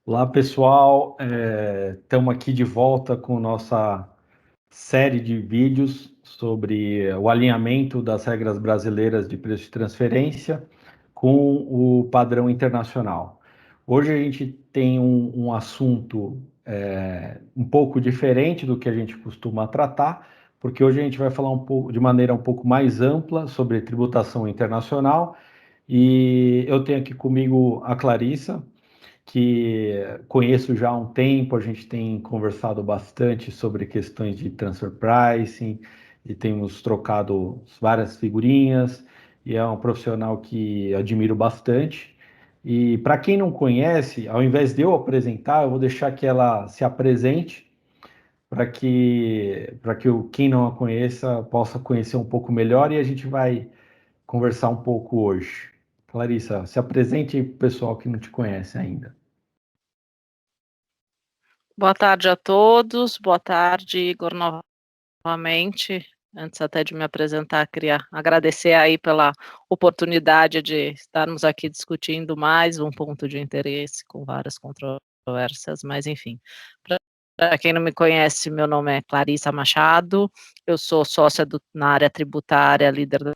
Olá, pessoal. Estamos aqui de volta com nossa série de vídeos sobre o alinhamento das regras brasileiras de preço de transferência com o padrão internacional. Hoje a gente tem um assunto um pouco diferente do que a gente costuma tratar, porque hoje a gente vai falar um pouco de maneira um pouco mais ampla sobre tributação internacional. E eu tenho aqui comigo a Clarissa, que conheço já há um tempo, a gente tem conversado bastante sobre questões de transfer pricing e temos trocado várias figurinhas, e é um profissional que admiro bastante. E para quem não conhece, ao invés de eu apresentar, eu vou deixar que ela se apresente para que quem não a conheça possa conhecer um pouco melhor, e a gente vai conversar um pouco hoje. Clarissa, se apresente para o pessoal que não te conhece ainda. Boa tarde a todos, boa tarde, Igor, novamente. Antes até de me apresentar, queria agradecer aí pela oportunidade de estarmos aqui discutindo mais um ponto de interesse com várias controvérsias, mas enfim. Para quem não me conhece, meu nome é Clarissa Machado, eu sou sócia na área tributária, líder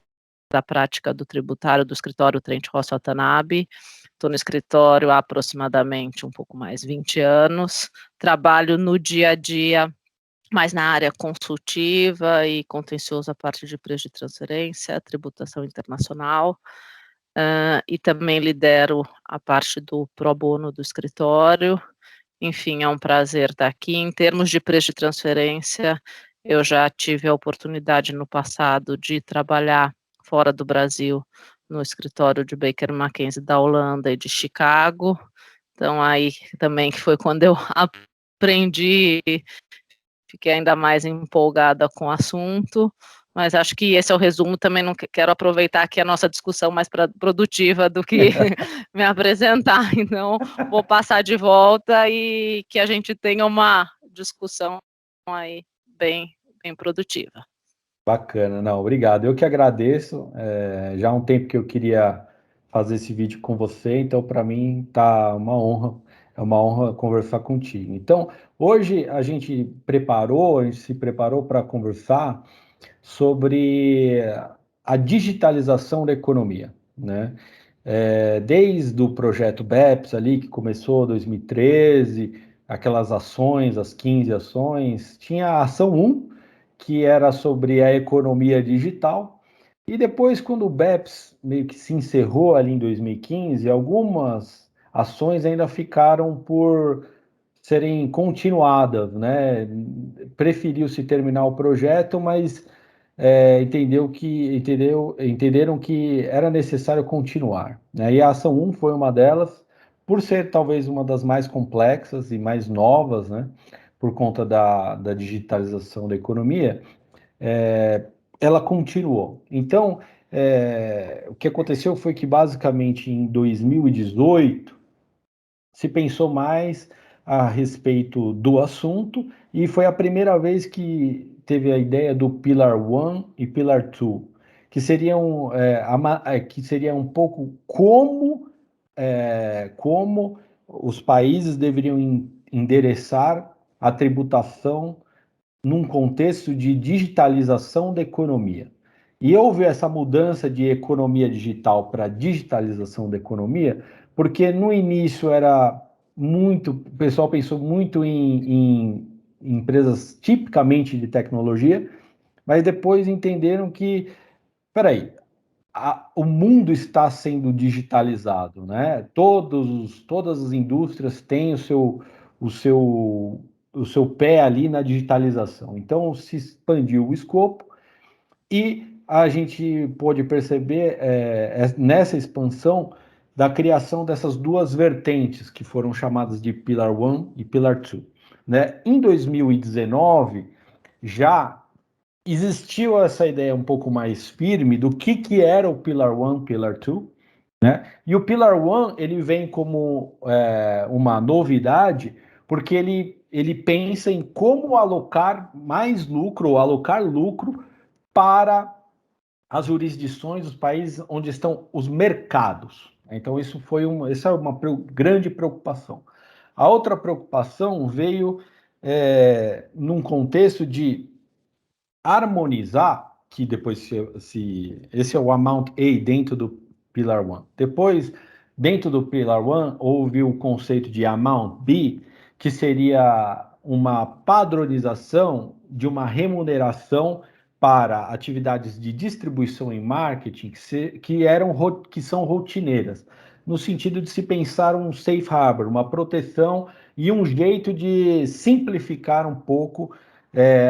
da prática do tributário do escritório Trent Ross Watanabe. Estou no escritório há aproximadamente um pouco mais de 20 anos, trabalho no dia a dia mais na área consultiva e contencioso a parte de preço de transferência, tributação internacional, e também lidero a parte do pro bono do escritório. Enfim, é um prazer estar aqui. Em termos de preço de transferência, eu já tive a oportunidade no passado de trabalhar fora do Brasil, no escritório de Baker McKenzie da Holanda e de Chicago. Então, aí também que foi quando eu aprendi, fiquei ainda mais empolgada com o assunto. Mas acho que esse é o resumo. Também não quero aproveitar aqui a nossa discussão mais produtiva do que me apresentar. Então, vou passar de volta e que a gente tenha uma discussão aí bem produtiva. Bacana, não, obrigado. Eu que agradeço. Já há um tempo que eu queria fazer esse vídeo com você, então para mim tá uma honra, é uma honra conversar contigo. Então, hoje a gente se preparou para conversar sobre a digitalização da economia, né? Desde o projeto BEPS ali, que começou em 2013, aquelas ações, as 15 ações, tinha a ação 1, que era sobre a economia digital, e depois, quando o BEPS meio que se encerrou ali em 2015, algumas ações ainda ficaram por serem continuadas, né? Preferiu-se terminar o projeto, mas entenderam que era necessário continuar, né? E a ação 1 foi uma delas, por ser talvez uma das mais complexas e mais novas, né? Por conta da digitalização da economia, ela continuou. Então, o que aconteceu foi que basicamente em 2018 se pensou mais a respeito do assunto, e foi a primeira vez que teve a ideia do Pillar 1 e Pillar 2, que seria um pouco como os países deveriam endereçar a tributação num contexto de digitalização da economia. E houve essa mudança de economia digital para digitalização da economia, porque no início o pessoal pensou muito em empresas tipicamente de tecnologia, mas depois entenderam que, peraí, o mundo está sendo digitalizado, né? Todas as indústrias têm o seu, o seu pé ali na digitalização. Então, se expandiu o escopo, e a gente pôde perceber nessa expansão da criação dessas duas vertentes que foram chamadas de Pillar 1 e Pillar 2. Né? Em 2019, já existiu essa ideia um pouco mais firme do que era o Pillar 1, Pillar 2, né? E o Pillar 1 ele vem como uma novidade, porque ele pensa em como alocar mais lucro, ou alocar lucro para as jurisdições, os países onde estão os mercados. Então, essa é uma grande preocupação. A outra preocupação veio num contexto de harmonizar, que depois esse é o Amount A dentro do Pillar 1. Depois, dentro do Pillar 1, houve o conceito de Amount B, que seria uma padronização de uma remuneração para atividades de distribuição e marketing que são rotineiras, no sentido de se pensar um safe harbor, uma proteção e um jeito de simplificar um pouco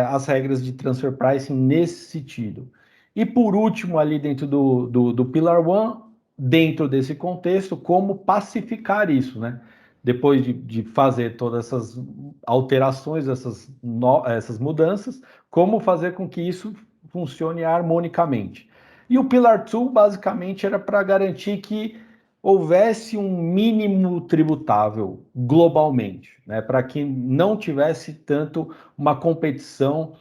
as regras de transfer pricing nesse sentido. E por último, ali dentro do Pillar 1, dentro desse contexto, como pacificar isso, né? Depois de fazer todas essas alterações, essas mudanças, como fazer com que isso funcione harmonicamente. E o Pillar 2, basicamente, era para garantir que houvesse um mínimo tributável globalmente, né, para que não tivesse tanto uma competição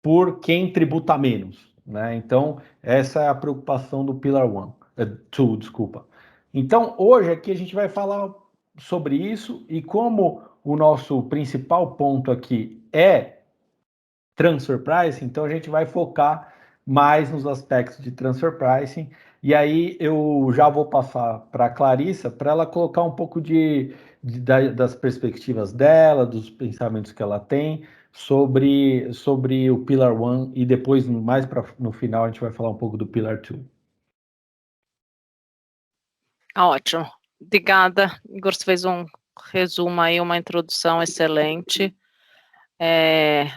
por quem tributa menos, né? Então, essa é a preocupação do Pillar 2, desculpa. Então, hoje aqui a gente vai falar sobre isso e como o nosso principal ponto aqui é transfer pricing, então a gente vai focar mais nos aspectos de transfer pricing. E aí eu já vou passar para a Clarissa para ela colocar um pouco das perspectivas dela, dos pensamentos que ela tem sobre o Pillar 1 e depois, no final, a gente vai falar um pouco do Pillar 2. Ótimo. Obrigada. Igor, você fez um resumo aí, uma introdução excelente.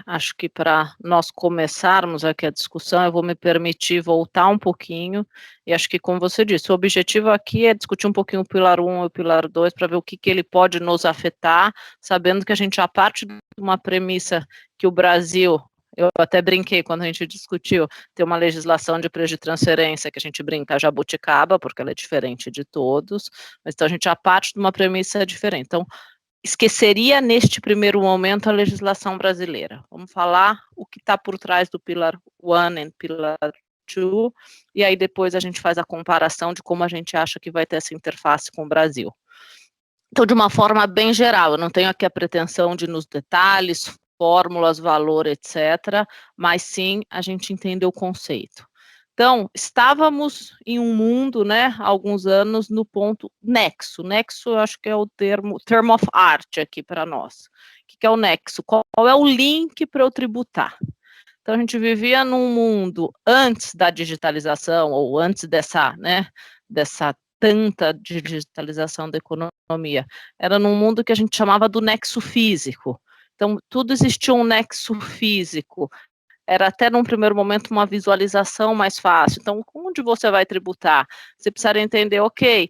Acho que para nós começarmos aqui a discussão, eu vou me permitir voltar um pouquinho, e acho que, como você disse, o objetivo aqui é discutir um pouquinho o Pilar 1 e o Pilar 2, para ver o que ele pode nos afetar, sabendo que a gente já parte de uma premissa que o Brasil, eu até brinquei quando a gente discutiu, tem uma legislação de preço de transferência, que a gente brinca jabuticaba, porque ela é diferente de todos, mas então a gente já parte de uma premissa diferente. Então, esqueceria neste primeiro momento a legislação brasileira. Vamos falar o que está por trás do Pillar 1 e Pillar 2, e aí depois a gente faz a comparação de como a gente acha que vai ter essa interface com o Brasil. Então, de uma forma bem geral, eu não tenho aqui a pretensão de nos detalhes, fórmulas, valor, etc., mas sim a gente entender o conceito. Então, estávamos em um mundo, né, há alguns anos, no ponto nexo. Nexo, eu acho que é o term of art aqui para nós. O que é o nexo? Qual é o link para eu tributar? Então, a gente vivia num mundo antes da digitalização, ou antes dessa tanta digitalização da economia. Era num mundo que a gente chamava do nexo físico. Então, tudo existia um nexo físico. Era até num primeiro momento uma visualização mais fácil. Então, onde você vai tributar? Você precisaria entender, ok,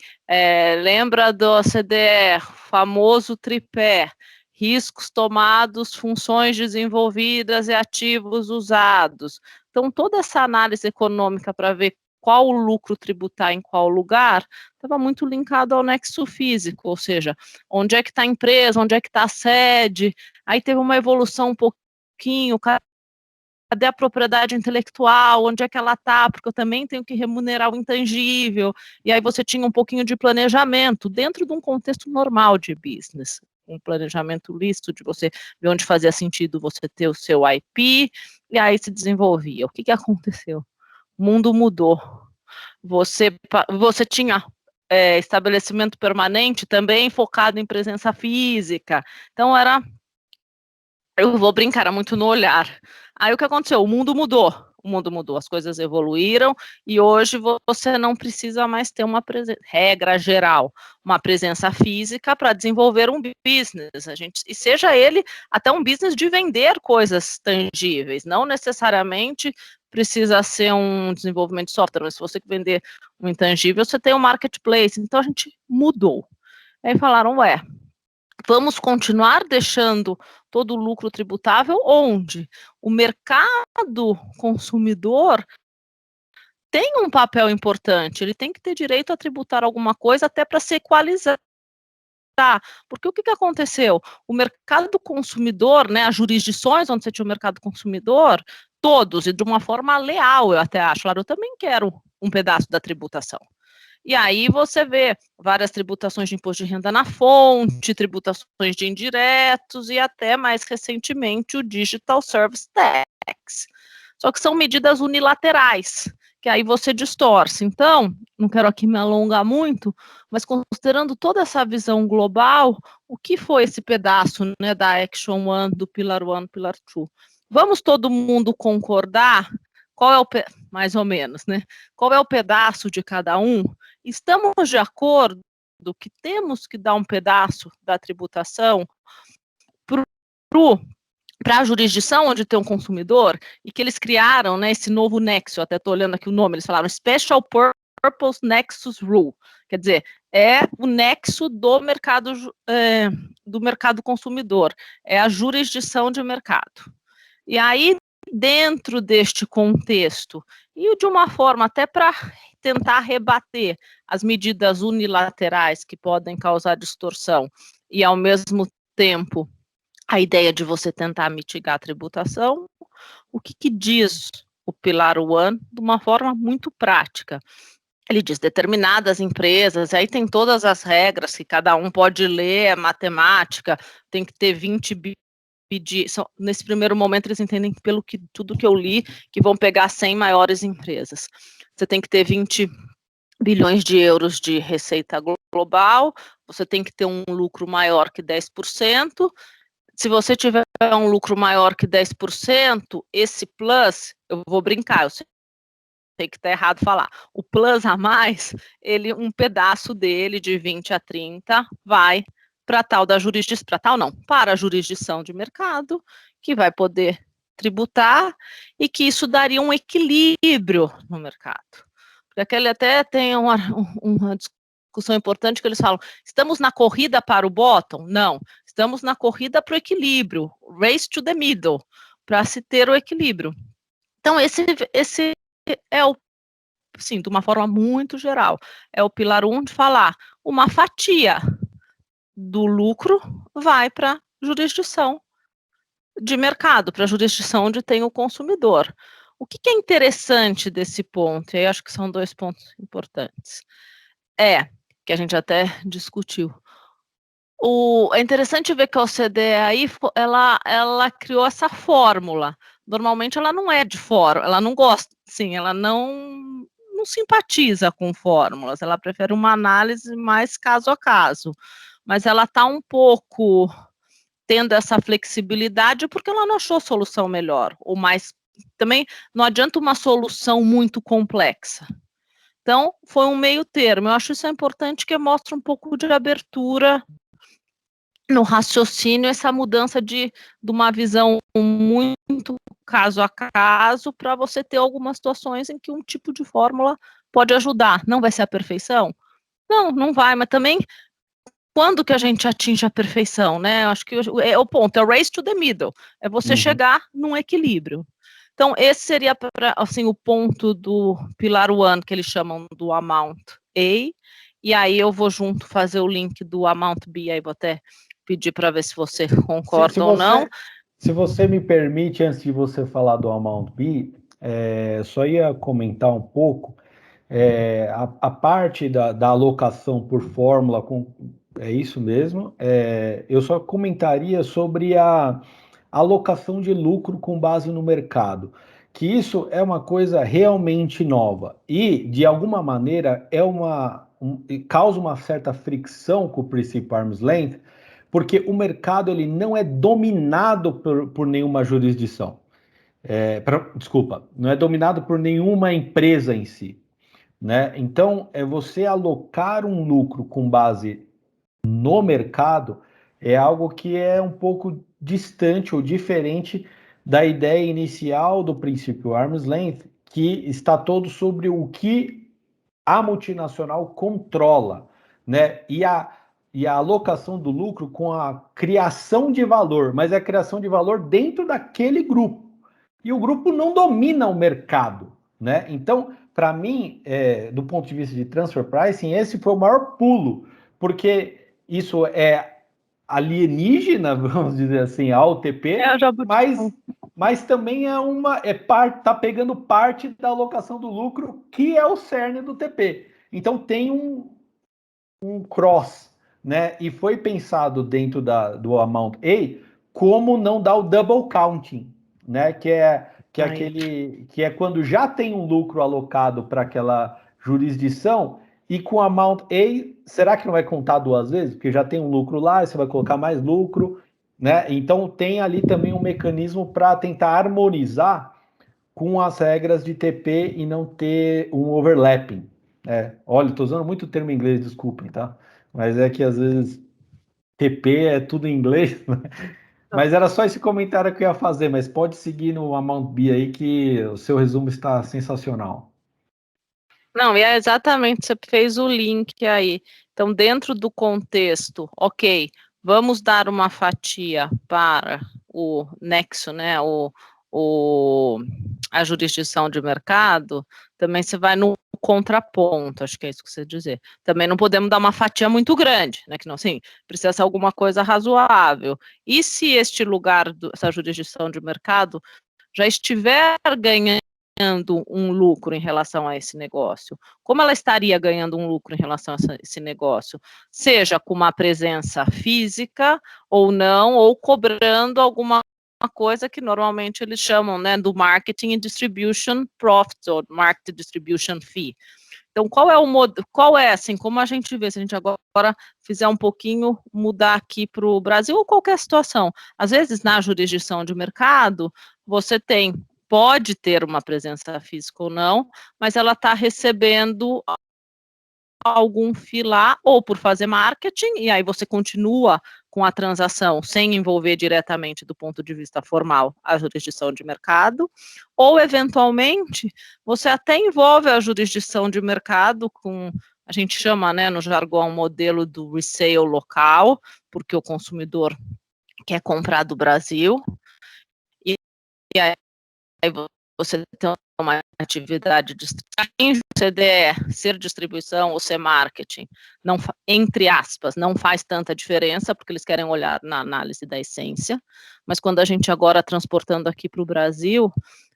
lembra do CDR, famoso tripé, riscos tomados, funções desenvolvidas e ativos usados. Então, toda essa análise econômica para ver qual o lucro tributar em qual lugar, estava muito linkado ao nexo físico, ou seja, onde é que está a empresa, onde é que está a sede. Aí teve uma evolução um pouquinho, cadê a propriedade intelectual, onde é que ela está, porque eu também tenho que remunerar o intangível, e aí você tinha um pouquinho de planejamento, dentro de um contexto normal de business, um planejamento lícito de você ver onde fazia sentido você ter o seu IP, e aí se desenvolvia. O que aconteceu? O mundo mudou. Você tinha estabelecimento permanente também focado em presença física, então eu vou brincar, era muito no olhar. Aí o que aconteceu? O mundo mudou, as coisas evoluíram e hoje você não precisa mais ter uma regra geral, uma presença física para desenvolver um business, e seja ele até um business de vender coisas tangíveis, não necessariamente precisa ser um desenvolvimento de software, mas se você vender um intangível, você tem um marketplace, então a gente mudou. Aí falaram, vamos continuar deixando todo o lucro tributável onde o mercado consumidor tem um papel importante, ele tem que ter direito a tributar alguma coisa até para se equalizar. Porque o que aconteceu? O mercado consumidor, né, as jurisdições onde você tinha o mercado consumidor, todos, e de uma forma leal, eu até acho, claro, eu também quero um pedaço da tributação. E aí você vê várias tributações de imposto de renda na fonte, tributações de indiretos e até mais recentemente o Digital Service Tax. Só que são medidas unilaterais, que aí você distorce. Então, não quero aqui me alongar muito, mas considerando toda essa visão global, o que foi esse pedaço, né, da Action 1, do Pilar 1, Pilar 2? Vamos todo mundo concordar qual é o, mais ou menos, né? Qual é o pedaço de cada um? Estamos de acordo que temos que dar um pedaço da tributação para a jurisdição onde tem um consumidor, e que eles criaram, né, esse novo nexo, até estou olhando aqui o nome, eles falaram Special Purpose Nexus Rule, quer dizer, é o nexo do mercado consumidor, é a jurisdição de mercado. E aí, dentro deste contexto, e de uma forma até para tentar rebater as medidas unilaterais que podem causar distorção, e ao mesmo tempo a ideia de você tentar mitigar a tributação, o que diz o Pilar One de uma forma muito prática? Ele diz determinadas empresas, aí tem todas as regras que cada um pode ler, matemática, tem que ter 20 nesse primeiro momento eles entendem pelo que tudo que eu li, que vão pegar 100 maiores empresas. Você tem que ter 20 bilhões de euros de receita global, você tem que ter um lucro maior que 10%, se você tiver um lucro maior que 10%, esse plus, eu vou brincar, eu sei que está errado falar, o plus a mais, um pedaço dele de 20 a 30 vai para tal da jurisdição, para a jurisdição de mercado, que vai poder tributar e que isso daria um equilíbrio no mercado. Porque aquele até tem uma discussão importante que eles falam, estamos na corrida para o bottom? Não, estamos na corrida para o equilíbrio, race to the middle, para se ter o equilíbrio. Então, esse é o, sim, de uma forma muito geral, é o pilar 1 de falar, uma fatia do lucro vai para a jurisdição de mercado, para a jurisdição onde tem o consumidor. O que é interessante desse ponto, e aí acho que são 2 pontos importantes, que a gente até discutiu. É interessante ver que a OCDE aí, ela criou essa fórmula. Normalmente ela não é de fórmula, ela não gosta, sim, ela não simpatiza com fórmulas, ela prefere uma análise mais caso a caso. Mas ela está um pouco tendo essa flexibilidade porque ela não achou solução melhor, ou mais. Também não adianta uma solução muito complexa. Então, foi um meio termo. Eu acho isso importante, que mostra um pouco de abertura no raciocínio, essa mudança de uma visão muito caso a caso, para você ter algumas situações em que um tipo de fórmula pode ajudar. Não vai ser a perfeição? Não vai, mas também quando que a gente atinge a perfeição, né? Acho que é o ponto, é o race to the middle, é você chegar num equilíbrio. Então, esse seria assim, o ponto do Pilar 1, que eles chamam do Amount A, e aí eu vou junto fazer o link do Amount B, aí vou até pedir para ver se você concorda ou não. Se você me permite, antes de você falar do Amount B, só ia comentar um pouco a parte da alocação por fórmula, é isso mesmo. Eu só comentaria sobre a alocação de lucro com base no mercado, que isso é uma coisa realmente nova e, de alguma maneira, causa uma certa fricção com o princípio arm's length, porque o mercado ele não é dominado por nenhuma jurisdição. Desculpa, não é dominado por nenhuma empresa em si. Né? Então, você alocar um lucro com base no mercado é algo que é um pouco distante ou diferente da ideia inicial do princípio arm's length, que está todo sobre o que a multinacional controla, né? E a alocação do lucro com a criação de valor, mas é a criação de valor dentro daquele grupo. E o grupo não domina o mercado, né? Então, para mim, do ponto de vista de transfer pricing, esse foi o maior pulo, porque isso é alienígena, vamos dizer assim, ao TP, mas também tá pegando parte da alocação do lucro, que é o cerne do TP. Então tem um cross, né? E foi pensado dentro do Amount A como não dar o double counting, né? Que é aquele que é quando já tem um lucro alocado para aquela jurisdição e com Amount A, será que não vai contar duas vezes? Porque já tem um lucro lá, você vai colocar mais lucro, né? Então tem ali também um mecanismo para tentar harmonizar com as regras de TP e não ter um overlapping. Olha, estou usando muito termo em inglês, desculpem, tá? Mas é que às vezes TP é tudo em inglês, né? Mas era só esse comentário que eu ia fazer, mas pode seguir no Amount B aí que o seu resumo está sensacional. Não, e é exatamente, você fez o link aí. Então, dentro do contexto, ok, vamos dar uma fatia para o nexo, né, a jurisdição de mercado, também você vai no contraponto, acho que é isso que você dizer. Também não podemos dar uma fatia muito grande, né, que não, sim, precisa ser alguma coisa razoável. E se este lugar, essa jurisdição de mercado, já estiver ganhando um lucro em relação a esse negócio, como ela estaria ganhando um lucro em relação a esse negócio? Seja com uma presença física ou não, ou cobrando alguma coisa que normalmente eles chamam, né, do marketing and distribution profits, ou market distribution fee. Então, qual é, assim, como a gente vê, se a gente agora fizer um pouquinho, mudar aqui para o Brasil ou qualquer situação, às vezes na jurisdição de mercado, você pode ter uma presença física ou não, mas ela está recebendo algum FII lá, ou por fazer marketing, e aí você continua com a transação sem envolver diretamente do ponto de vista formal a jurisdição de mercado, ou eventualmente você até envolve a jurisdição de mercado com, a gente chama, né, no jargão, modelo do resale local, porque o consumidor quer comprar do Brasil, e aí você tem uma atividade de CDE, ser distribuição ou ser marketing, não, entre aspas, não faz tanta diferença, porque eles querem olhar na análise da essência, mas quando a gente agora transportando aqui para o Brasil,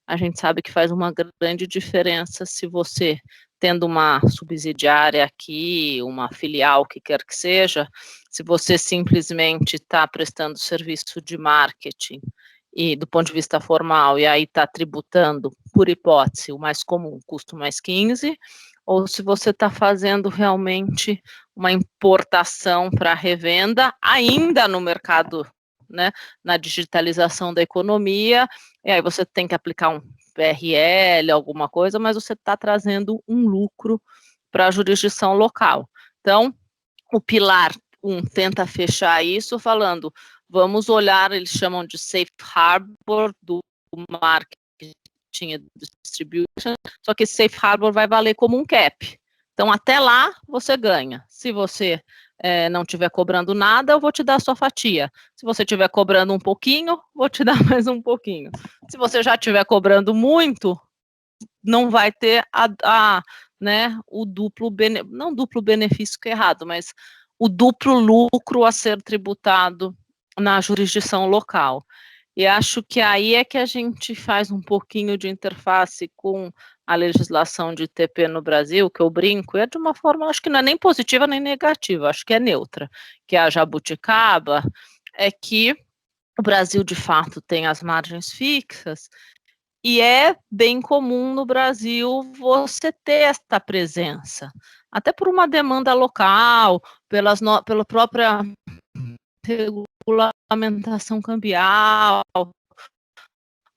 a gente sabe que faz uma grande diferença se você, tendo uma subsidiária aqui, uma filial, que quer que seja, se você simplesmente está prestando serviço de marketing, e do ponto de vista formal, e aí está tributando, por hipótese, o mais comum, custo mais 15, ou se você está fazendo realmente uma importação para revenda, ainda no mercado, né, na digitalização da economia, e aí você tem que aplicar um PRL, alguma coisa, mas você está trazendo um lucro para a jurisdição local. Então, o pilar 1 tenta fechar isso falando, vamos olhar, eles chamam de safe harbor do marketing e distribution, só que esse safe harbor vai valer como um cap. Então, até lá, você ganha. Se você não estiver cobrando nada, eu vou te dar a sua fatia. Se você estiver cobrando um pouquinho, vou te dar mais um pouquinho. Se você já estiver cobrando muito, não vai ter né, o duplo, não duplo benefício que é errado, mas o duplo lucro a ser tributado na jurisdição local. E acho que aí é que a gente faz um pouquinho de interface com a legislação de TP no Brasil, que eu brinco, é de uma forma, acho que não é nem positiva nem negativa, acho que é neutra, que é a jabuticaba, é que o Brasil, de fato, tem as margens fixas, e é bem comum no Brasil você ter esta presença, até por uma demanda local, pela própria regulamentação cambial.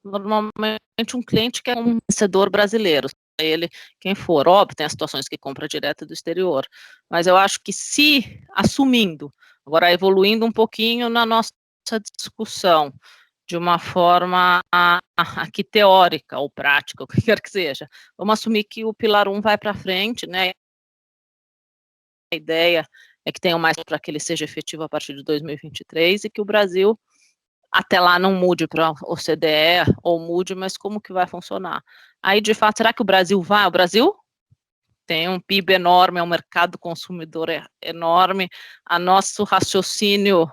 Normalmente um cliente que é um fornecedor brasileiro, ele, quem for, óbvio, tem as situações que compra direto do exterior, mas eu acho que se, assumindo, agora evoluindo um pouquinho na nossa discussão, de uma forma aqui teórica ou prática, o que quer que seja. Vamos assumir que o pilar 1 vai para frente, né? A ideia é que tenha mais para que ele seja efetivo a partir de 2023 e que o Brasil até lá não mude para o OCDE ou mude, mas como que vai funcionar? Aí, de fato, será que o Brasil vai? O Brasil tem um PIB enorme, é um mercado consumidor enorme, a nosso raciocínio,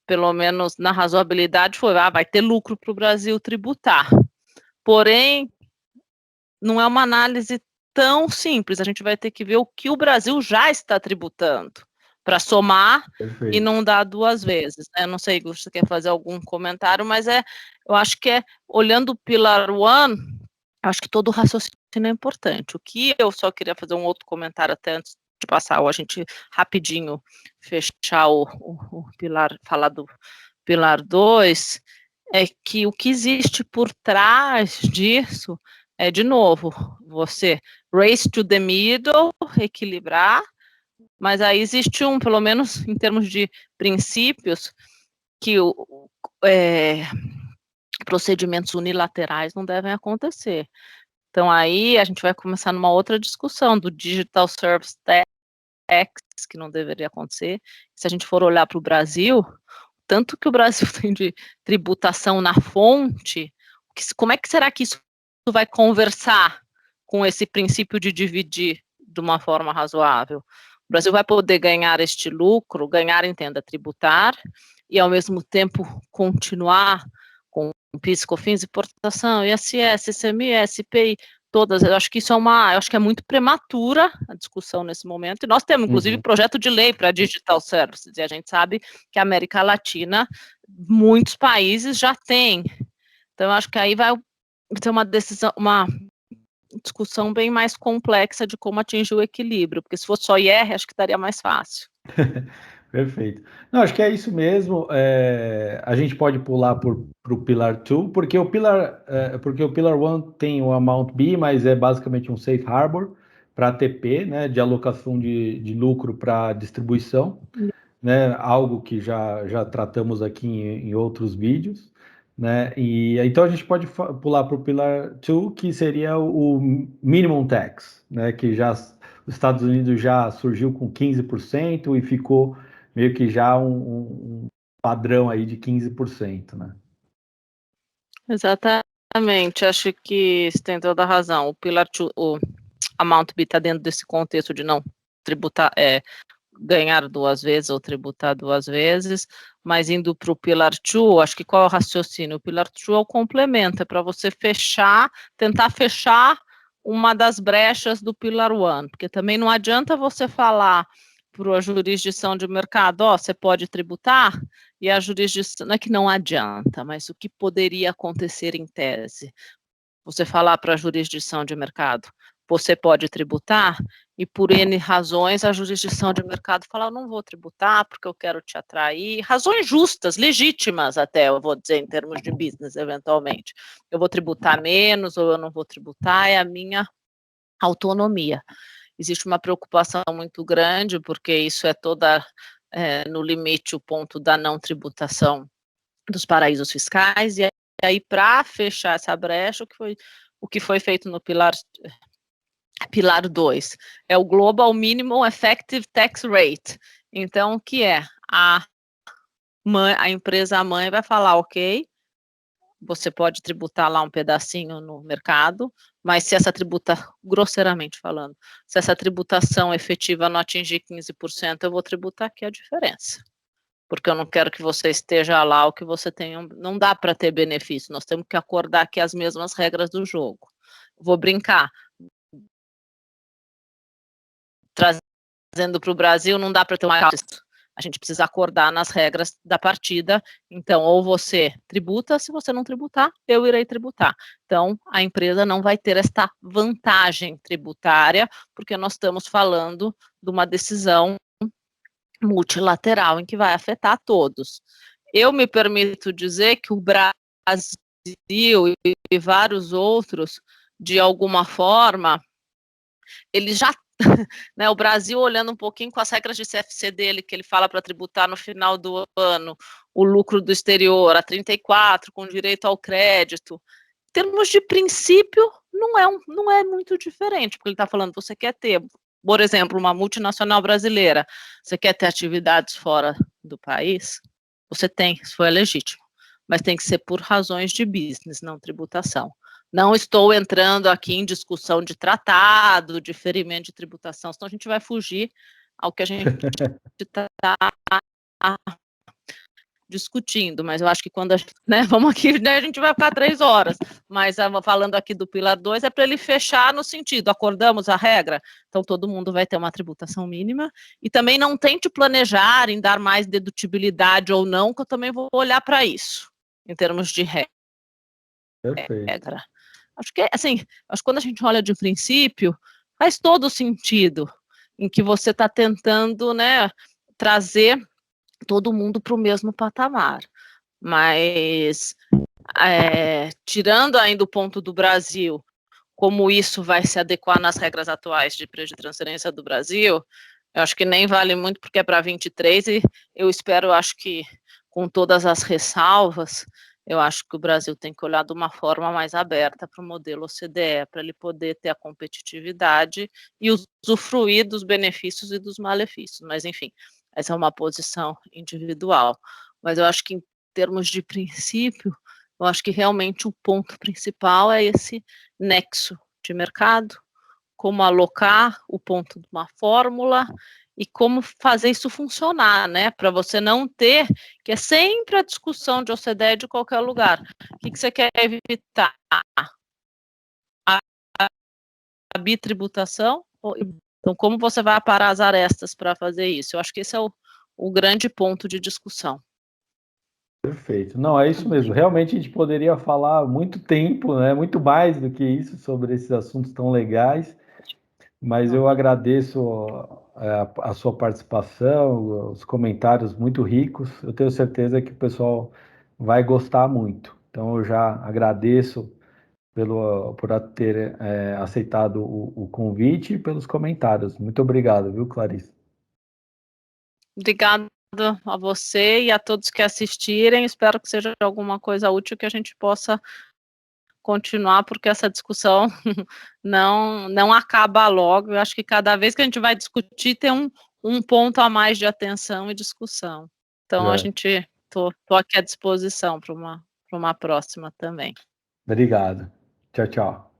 pelo menos na razoabilidade, foi, vai ter lucro para o Brasil tributar. Porém, não é uma análise tão simples, a gente vai ter que ver o que o Brasil já está tributando, para somar e não dar duas vezes, né? Eu não sei se você quer fazer algum comentário, mas eu acho que olhando o Pillar One, acho que todo o raciocínio é importante. O que eu só queria fazer um outro comentário até antes de passar, ou a gente rapidinho fechar o Pilar, falar do Pilar 2, é que o que existe por trás disso é, de novo, você race to the middle, equilibrar, mas aí existe pelo menos em termos de princípios, que procedimentos unilaterais não devem acontecer. Então aí a gente vai começar numa outra discussão do Digital Service Tax, que não deveria acontecer. Se a gente for olhar para o Brasil, tanto que o Brasil tem de tributação na fonte, como é que será que isso vai conversar com esse princípio de dividir de uma forma razoável? O Brasil vai poder ganhar este lucro, entenda, tributar, e ao mesmo tempo continuar com PIS, COFINS, importação, ISS, ICMS, IPI, todas. Eu acho que isso eu acho que é muito prematura a discussão nesse momento, e nós temos, inclusive, projeto de lei para Digital Services, e a gente sabe que a América Latina, muitos países já têm. Então, eu acho que aí vai ter uma discussão bem mais complexa de como atingir o equilíbrio, porque se fosse só IR, acho que daria mais fácil. Perfeito. Não, acho que é isso mesmo. A gente pode pular para o Pilar 2, porque o Pilar 1 tem o Amount B, mas é basicamente um safe harbor para ATP, né, de alocação de lucro para distribuição, né, algo que já tratamos aqui em outros vídeos, né, e então a gente pode pular para o Pilar 2, que seria o Minimum Tax, né, que já os Estados Unidos já surgiu com 15% e ficou meio que já um padrão aí de 15%, né? Exatamente, acho que você tem toda a razão. O Pilar 2, o Amount B está dentro desse contexto de não tributar, ganhar duas vezes ou tributar duas vezes, mas indo para o Pilar 2, acho que qual é o raciocínio? O Pilar 2 é o complemento, é para você tentar fechar uma das brechas do Pilar 1, porque também não adianta você falar para a jurisdição de mercado, você pode tributar, e a jurisdição, não é que não adianta, mas o que poderia acontecer em tese? Você falar para a jurisdição de mercado, você pode tributar, e por N razões a jurisdição de mercado fala, eu não vou tributar porque eu quero te atrair, razões justas, legítimas até, eu vou dizer, em termos de business, eventualmente. Eu vou tributar menos ou eu não vou tributar, é a minha autonomia. Existe uma preocupação muito grande, porque isso é no limite, o ponto da não tributação dos paraísos fiscais, e aí, para fechar essa brecha, o que foi feito no Pilar 2 é o Global Minimum Effective Tax Rate. Então, o que é? A empresa mãe vai falar, ok, você pode tributar lá um pedacinho no mercado, mas se grosseiramente falando, se essa tributação efetiva não atingir 15%, eu vou tributar aqui a diferença. Porque eu não quero que você esteja lá, o que você tem, não dá para ter benefício, nós temos que acordar aqui as mesmas regras do jogo. Vou brincar, trazendo para o Brasil, não dá para ter uma a gente precisa acordar nas regras da partida, então, ou você tributa, se você não tributar, eu irei tributar. Então, a empresa não vai ter esta vantagem tributária, porque nós estamos falando de uma decisão multilateral em que vai afetar todos. Eu me permito dizer que o Brasil e vários outros, de alguma forma, eles já, né, o Brasil olhando um pouquinho com as regras de CFC dele, que ele fala para tributar no final do ano, o lucro do exterior, a 34, com direito ao crédito, em termos de princípio, não é muito diferente, porque ele está falando, você quer ter, por exemplo, uma multinacional brasileira, você quer ter atividades fora do país? Você tem, isso foi legítimo, mas tem que ser por razões de business, não tributação. Não estou entrando aqui em discussão de tratado, de ferimento de tributação, senão a gente vai fugir ao que a gente está discutindo, mas eu acho que quando a gente, né, vamos aqui, né, a gente vai ficar 3 horas, mas falando aqui do Pilar 2 é para ele fechar no sentido, acordamos a regra, então todo mundo vai ter uma tributação mínima, e também não tente planejar em dar mais dedutibilidade ou não, que eu também vou olhar para isso, em termos de Perfeito. regra. Acho que, assim, acho que quando a gente olha de princípio, faz todo sentido, em que você está tentando, né, trazer todo mundo para o mesmo patamar. Mas, tirando ainda o ponto do Brasil, como isso vai se adequar nas regras atuais de preço de transferência do Brasil, eu acho que nem vale muito porque é para 23 e eu espero, acho que com todas as ressalvas, eu acho que o Brasil tem que olhar de uma forma mais aberta para o modelo OCDE, para ele poder ter a competitividade e usufruir dos benefícios e dos malefícios. Mas, enfim, essa é uma posição individual. Mas eu acho que, em termos de princípio, eu acho que realmente o ponto principal é esse nexo de mercado, como alocar o ponto de uma fórmula e como fazer isso funcionar, né? Para você não ter, que é sempre a discussão de OCDE de qualquer lugar. O que você quer evitar? A bitributação? Então, como você vai aparar as arestas para fazer isso? Eu acho que esse é o grande ponto de discussão. Perfeito. Não, é isso mesmo. Realmente a gente poderia falar muito tempo, né? Muito mais do que isso sobre esses assuntos tão legais, mas eu agradeço a sua participação, os comentários muito ricos. Eu tenho certeza que o pessoal vai gostar muito. Então eu já agradeço por ter aceitado o convite e pelos comentários. Muito obrigado, viu, Clarice? Obrigada a você e a todos que assistirem. Espero que seja alguma coisa útil que a gente possa continuar, porque essa discussão não acaba logo. Eu acho que cada vez que a gente vai discutir tem um ponto a mais de atenção e discussão. Então a gente tô aqui à disposição para uma próxima também. Obrigado. Tchau, tchau.